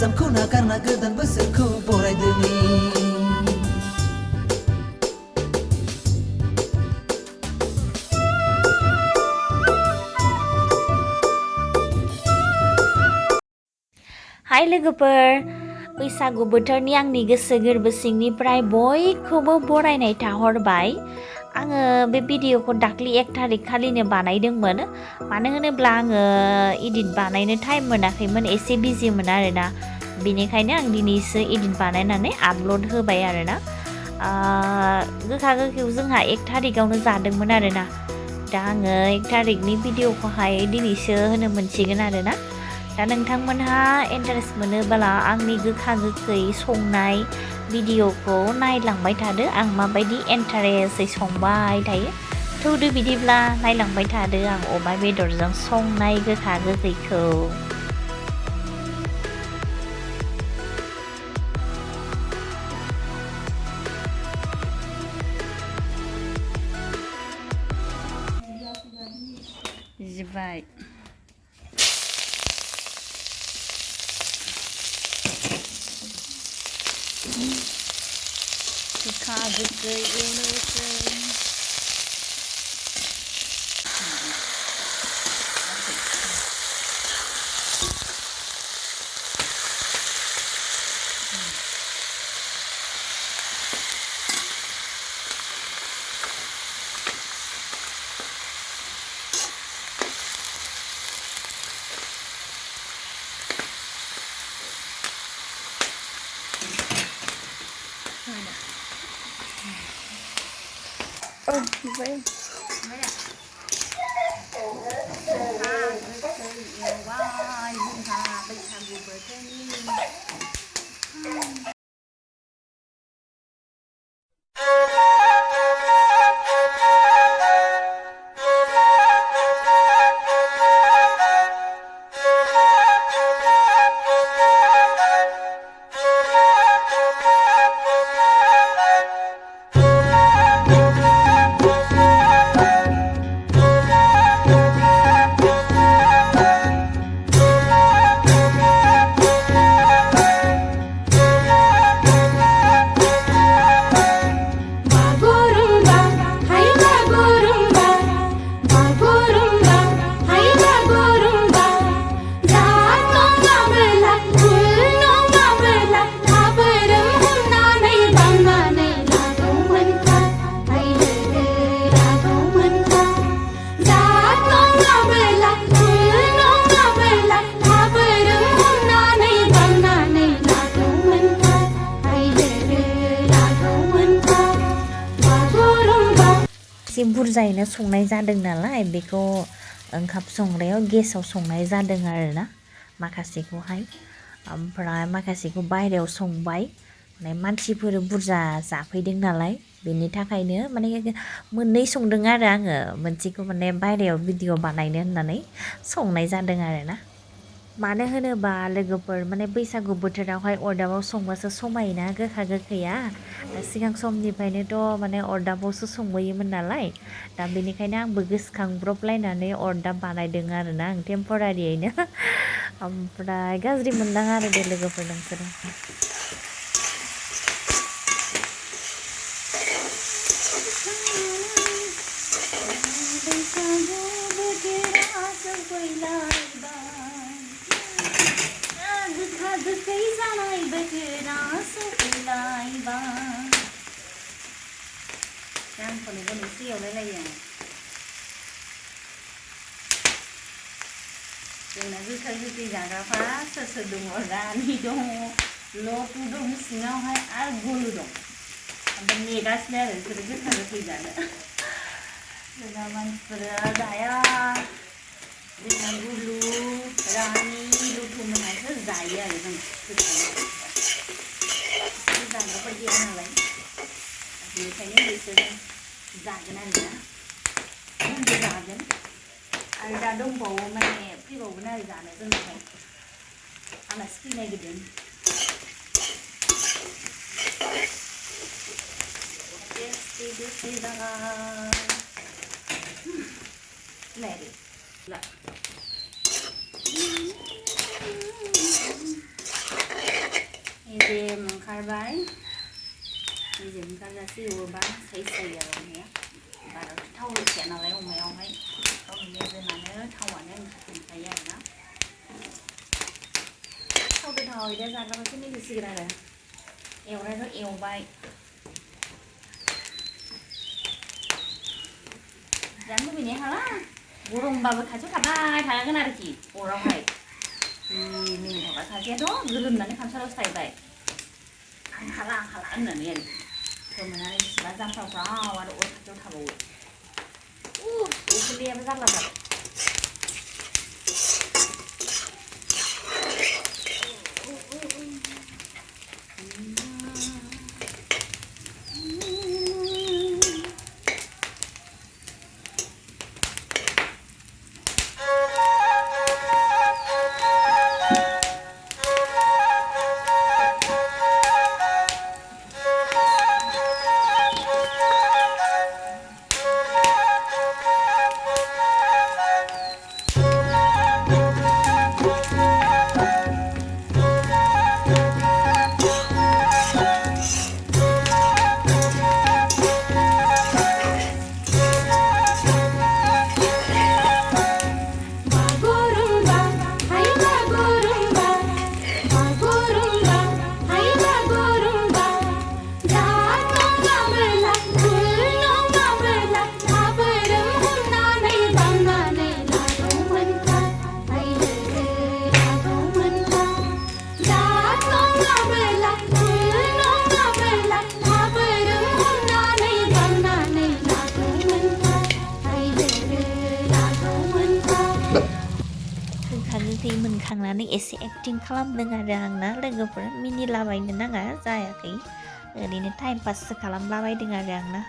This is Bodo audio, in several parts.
गोजामखौ नागारना गोदान बोसोरखौ बरायदोनि हाय लोगोफोर बैसागु बोथोरनि आंनि गोसो गोरबो सिंनिफ्राय बयखौबो बरायनाय थाहरबाय आङो बे भिडिअखौ दाख्लि 1 थारिख खालिनो बानायदोंमोन मानो होनोब्ला आङो एडिट बानायनो टाइम मोनाखैमोन एसे बिजिमोन आरोना बेनिखायनो आं दिनैसो एडिट बानायनानै आपल'ड होबाय आरोना गोखा गोखैखौ जोंहा 1 थारिखआवनो जादोंमोन आरोना दा आङो 1 थारिखनि भिडिअखौहाय दिनैसो होनो मोनसिगोन आरोना दा नोंथांमोनहा इन्टारेस्ट मोनोब्ला आंनि गोखा गोखै संनाय भिडिअखौ नायलांबाय थादो आं माबायदि इन्टारेस्टै संबाय थायो थौदो बिदिब्ला नायलांबाय थादो आं अमा बेदरजों संनाय गोखा गोखैखौ जिबाय गोखा गोखै एवनोसै जिबाय गोखा गोखै एवबाय जोंहा बैसागु बोथोरनि एसे बुरजायैनो संनाय जादों नालाय बेखौ ओंखाम संग्रायाव गेसाव संनाय जादों आरोना माखासेखौहाय ओमफ्राय माखासेखौ बायहेरायाव संबाय माने मानसिफोर बुरजा जाफैदों नालाय बेनि थाखायनो माने मोननै संदों आरो आङो मोनसेखौ माने बायहेरायाव भिडिअ बानायनो होननानै संनाय जादों आरोना मानो होनोबा लोगोफोर माने बैसागु बोथोरावहाय अरदाबाव संबासो समायोना गोखा गोखैया सिगां समनिफ्रायनोथ' माने अरदाबावसो संबोयोमोन नालाय दा बेनिखायनो आंबो गोसोखांब्रबलायनानै अरदाब बानायदों आरोना आं टेम्परारियैनो ओमफ्राय गाज्रि मोनदां आरो दे लोगोफोर नोंसोरो गोखै जानाय बोथोरा सफैलायबाय गानखौनो एसे एवलायलायो जोंना गोखा गोखै जाग्राफ्रा सोर सोर दङ रानि दङ लटु दं सिङावहाय आरो गलु दं ओमफ्राय नेगासिनो आरो बिसोरो गोखा गोखै जानो जोंना मानसिफोरा जाया जोंना गुलु रानि लटु मोनहासो जायो आरो जों जाग्राफोर गैया नालाय बेनिखायनो बिसोरो जागोन आरोना जोंबो जागोन आरो दा दंबावो माने फैबावगोन आरो जानो जोंनिफ्राय आलासि फैनो नागिरदों टेस्टि जागोन नायदो ला मेजेम ओंखारबाय मेजेम ओंखारजासे एवोबा साइज जायो आरो अमाया बारा थाव होखाया नालाय अमायावहाय गावनि मेजेमानो थावानो ओंखारखायो आरोना थाव गोथाव इदा जाग्राबासो मिथिसिगोन आरो एवनायाथ' एवबाय जानो लुबैनाया हाला गरमबाबो खाथियाव थाबाय थानांगोन आरोखि अरावहाय जि मिनिथावबा सासेयाथ' गोलोमनानै खामसालियाव सायबाय आं हाला होननानै आरो फोमोननानै बिसिबा जाफ्रावफ्राव आरो अर खाथियाव थाबावो उखुन्दैयाबो जारला जाबाय मोनखांनानै एसे एक्टिं खालामदों आरो आंना लोगोफोर मिनिलाबायनो नाङा जायाखै ओरैनो टाइम पाससो खालामलाबायदों आरो आंना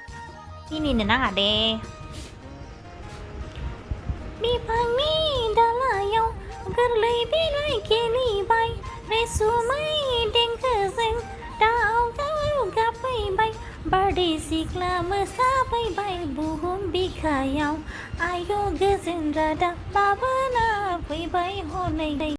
मिनिनो नाङा दे बिफांनि दालायाव गोरलै बिलाइ खिलिबाय रैसुमै देंखोजों दाउ गाबफैबाय बारदै सिख्ला मोसाफैबाय बुहुम बिखायाव आयौ गोजोन रादाब लाबोना फैबाय हनै